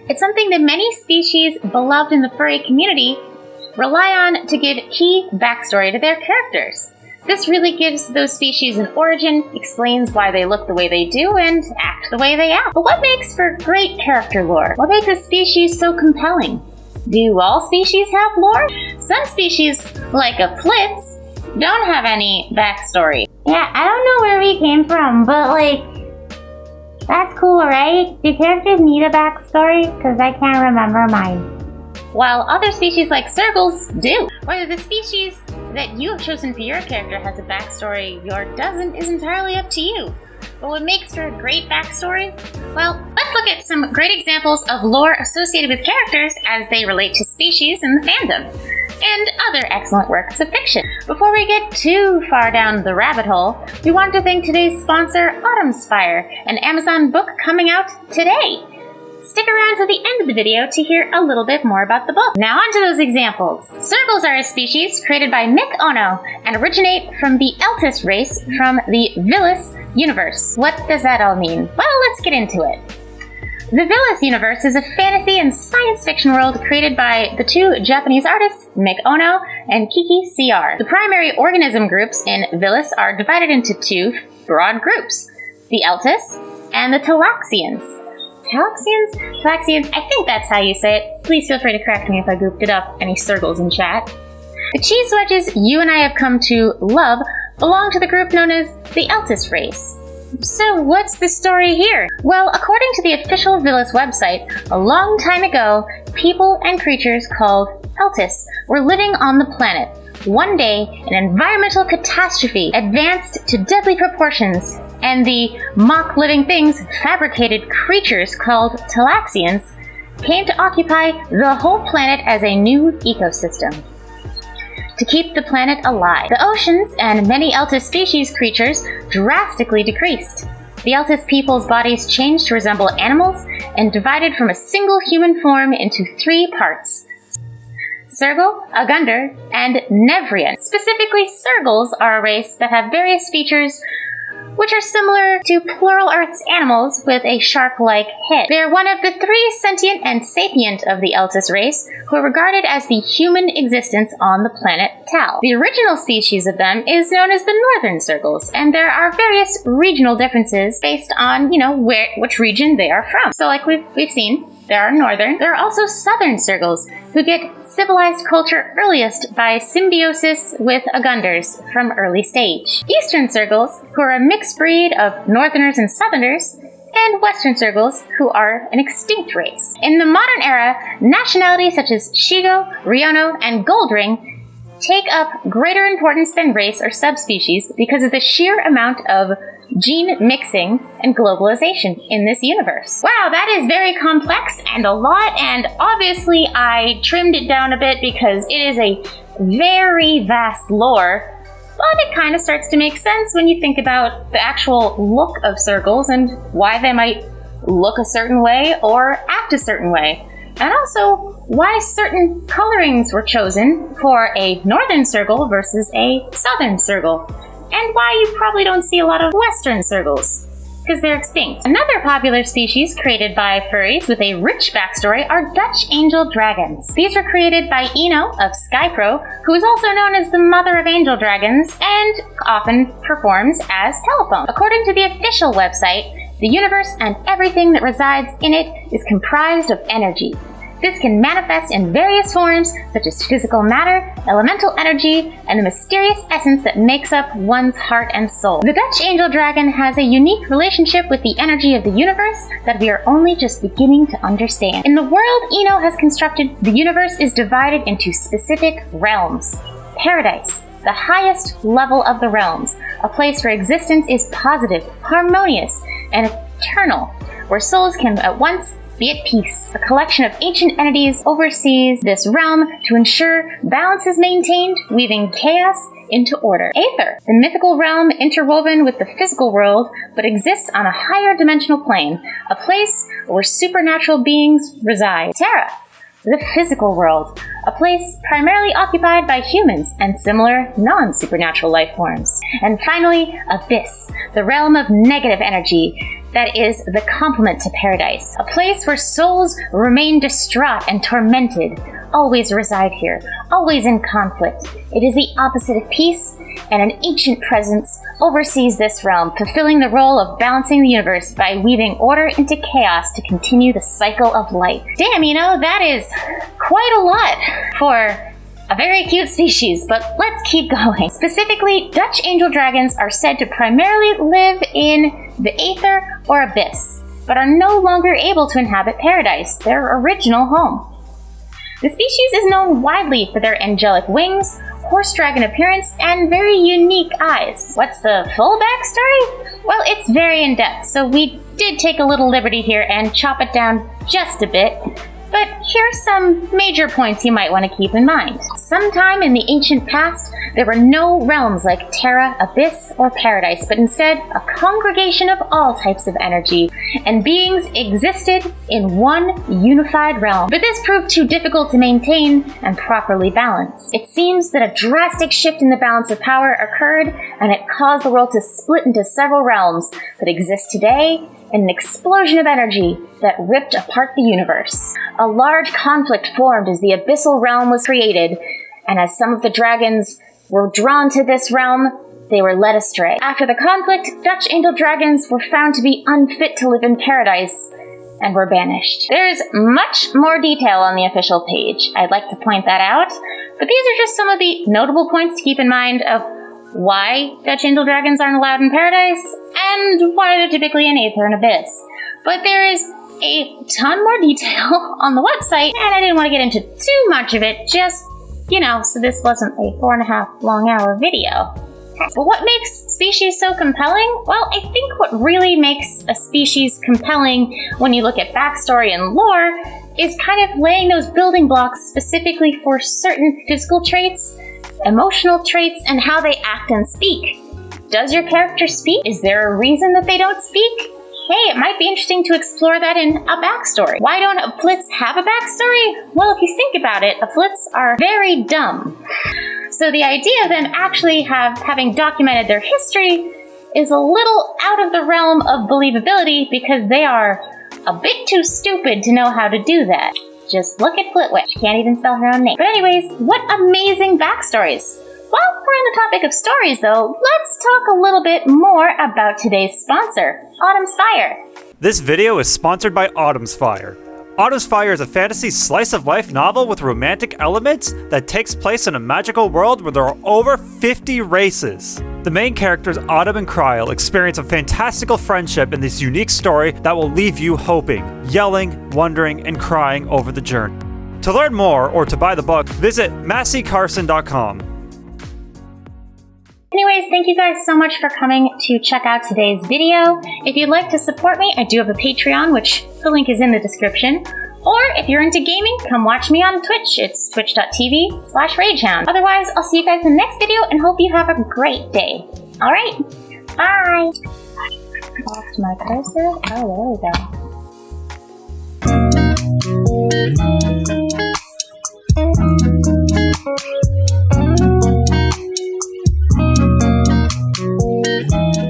It's something that many species beloved in the furry community rely on to give key backstory to their characters. This really gives those species an origin, explains why they look the way they do, and act the way they act. But what makes for great character lore? What makes a species so compelling? Do all species have lore? Some species, like a Flitz, don't have any backstory. Yeah, I don't know where he came from, but that's cool, right? Do characters need a backstory? Because I can't remember mine. While other species like Sergals do. Whether the species that you have chosen for your character has a backstory or doesn't is entirely up to you. But what makes for a great backstory? Well, let's look at some great examples of lore associated with characters as they relate to species in the fandom, and other excellent works of fiction. Before we get too far down the rabbit hole, we want to thank today's sponsor, Autumnspire, an Amazon book coming out today. Stick around to the end of the video to hear a little bit more about the book. Now onto those examples. Sergals are a species created by Mick Ono and originate from the Eltis race from the Villis universe. What does that all mean? Well, let's get into it. The Villis universe is a fantasy and science fiction world created by the two Japanese artists, Mick Ono and Kiki CR. The primary organism groups in Villis are divided into two broad groups, the Eltis and the Talaxians. Talaxians? I think that's how you say it. Please feel free to correct me if I goofed it up, any Sergals in chat. The cheese wedges you and I have come to love belong to the group known as the Eltis race. So what's the story here? Well, according to the official Villis website, a long time ago, people and creatures called Eltis were living on the planet. One day, an environmental catastrophe advanced to deadly proportions, and the mock-living things fabricated creatures called Talaxians came to occupy the whole planet as a new ecosystem. To keep the planet alive, the oceans and many Eltis species creatures drastically decreased. The Eltis people's bodies changed to resemble animals and divided from a single human form into three parts: Sergal, Agundar, and Nevrian. Specifically, Sergals are a race that have various features which are similar to Plural Earth's animals with a shark-like head. They are one of the three sentient and sapient of the Eltis race, who are regarded as the human existence on the planet Tal. The original species of them is known as the Northern Sergals, and there are various regional differences based on, which region they are from. So like we've seen, there are northern. There are also southern Sergals, who get civilized culture earliest by symbiosis with Agundars from early stage. Eastern Sergals, who are a mixed breed of northerners and southerners, and Western Sergals, who are an extinct race. In the modern era, nationalities such as Shigo, Riono, and Goldring take up greater importance than race or subspecies because of the sheer amount of gene mixing and globalization in this universe. Wow, that is very complex and a lot, and obviously I trimmed it down a bit because it is a very vast lore, but it kind of starts to make sense when you think about the actual look of Sergals and why they might look a certain way or act a certain way. And also, why certain colorings were chosen for a northern Sergal versus a southern Sergal. And why you probably don't see a lot of western Sergals, because they're extinct. Another popular species created by furries with a rich backstory are Dutch angel dragons. These were created by Eno of Skypro, who is also known as the mother of angel dragons and often performs as Telephone. According to the official website, the universe and everything that resides in it is comprised of energy. This can manifest in various forms, such as physical matter, elemental energy, and the mysterious essence that makes up one's heart and soul. The Dutch angel dragon has a unique relationship with the energy of the universe that we are only just beginning to understand. In the world Eno has constructed, the universe is divided into specific realms. Paradise, the highest level of the realms, a place where existence is positive, harmonious, and eternal, where souls can at once be at peace. A collection of ancient entities oversees this realm to ensure balance is maintained, weaving chaos into order. Aether, the mythical realm interwoven with the physical world, but exists on a higher dimensional plane, a place where supernatural beings reside. Terra, the physical world, a place primarily occupied by humans and similar non-supernatural life forms. And finally, Abyss, the realm of negative energy, that is the complement to paradise, a place where souls remain distraught and tormented, always reside here, always in conflict. It is the opposite of peace, and an ancient presence oversees this realm, fulfilling the role of balancing the universe by weaving order into chaos to continue the cycle of life. Damn, that is quite a lot for a very cute species, but let's keep going. Specifically, Dutch angel dragons are said to primarily live in the aether or abyss, but are no longer able to inhabit paradise, their original home. The species is known widely for their angelic wings, horse dragon appearance, and very unique eyes. What's the full backstory? Well, it's very in-depth, so we did take a little liberty here and chop it down just a bit. But here's some major points you might want to keep in mind. Sometime in the ancient past, there were no realms like Terra, Abyss, or Paradise, but instead a congregation of all types of energy, and beings existed in one unified realm. But this proved too difficult to maintain and properly balance. It seems that a drastic shift in the balance of power occurred, and it caused the world to split into several realms that exist today in an explosion of energy that ripped apart the universe. A large conflict formed as the abyssal realm was created, and as some of the dragons were drawn to this realm, they were led astray. After the conflict, Dutch angel dragons were found to be unfit to live in paradise and were banished. There's much more detail on the official page. I'd like to point that out, but these are just some of the notable points to keep in mind of why Dutch angel dragons aren't allowed in paradise, and why they're typically in aether and abyss. But there is a ton more detail on the website, and I didn't want to get into too much of it, just, so this wasn't a 4.5 long hour video. But what makes species so compelling? Well, I think what really makes a species compelling when you look at backstory and lore is kind of laying those building blocks specifically for certain physical traits, emotional traits, and how they act and speak. Does your character speak? Is there a reason that they don't speak? Hey, it might be interesting to explore that in a backstory. Why don't Afflits have a backstory? Well, if you think about it, Afflits are very dumb. So the idea of them actually having documented their history is a little out of the realm of believability because they are a bit too stupid to know how to do that. Just look at Flitwick. She can't even spell her own name. But anyways, what amazing backstories. While we're on the topic of stories, though, let's talk a little bit more about today's sponsor, Autumn's Fire. This video is sponsored by Autumn's Fire. Autumn's Fire is a fantasy slice-of-life novel with romantic elements that takes place in a magical world where there are over 50 races. The main characters, Autumn and Kryl, experience a fantastical friendship in this unique story that will leave you hoping, yelling, wondering, and crying over the journey. To learn more or to buy the book, visit masseycarson.com. Anyways, thank you guys so much for coming to check out today's video. If you'd like to support me, I do have a Patreon, which the link is in the description. Or if you're into gaming, come watch me on Twitch. It's twitch.tv/Ragehound. Otherwise, I'll see you guys in the next video and hope you have a great day. Alright, bye! Lost my cursor? Oh, there we go.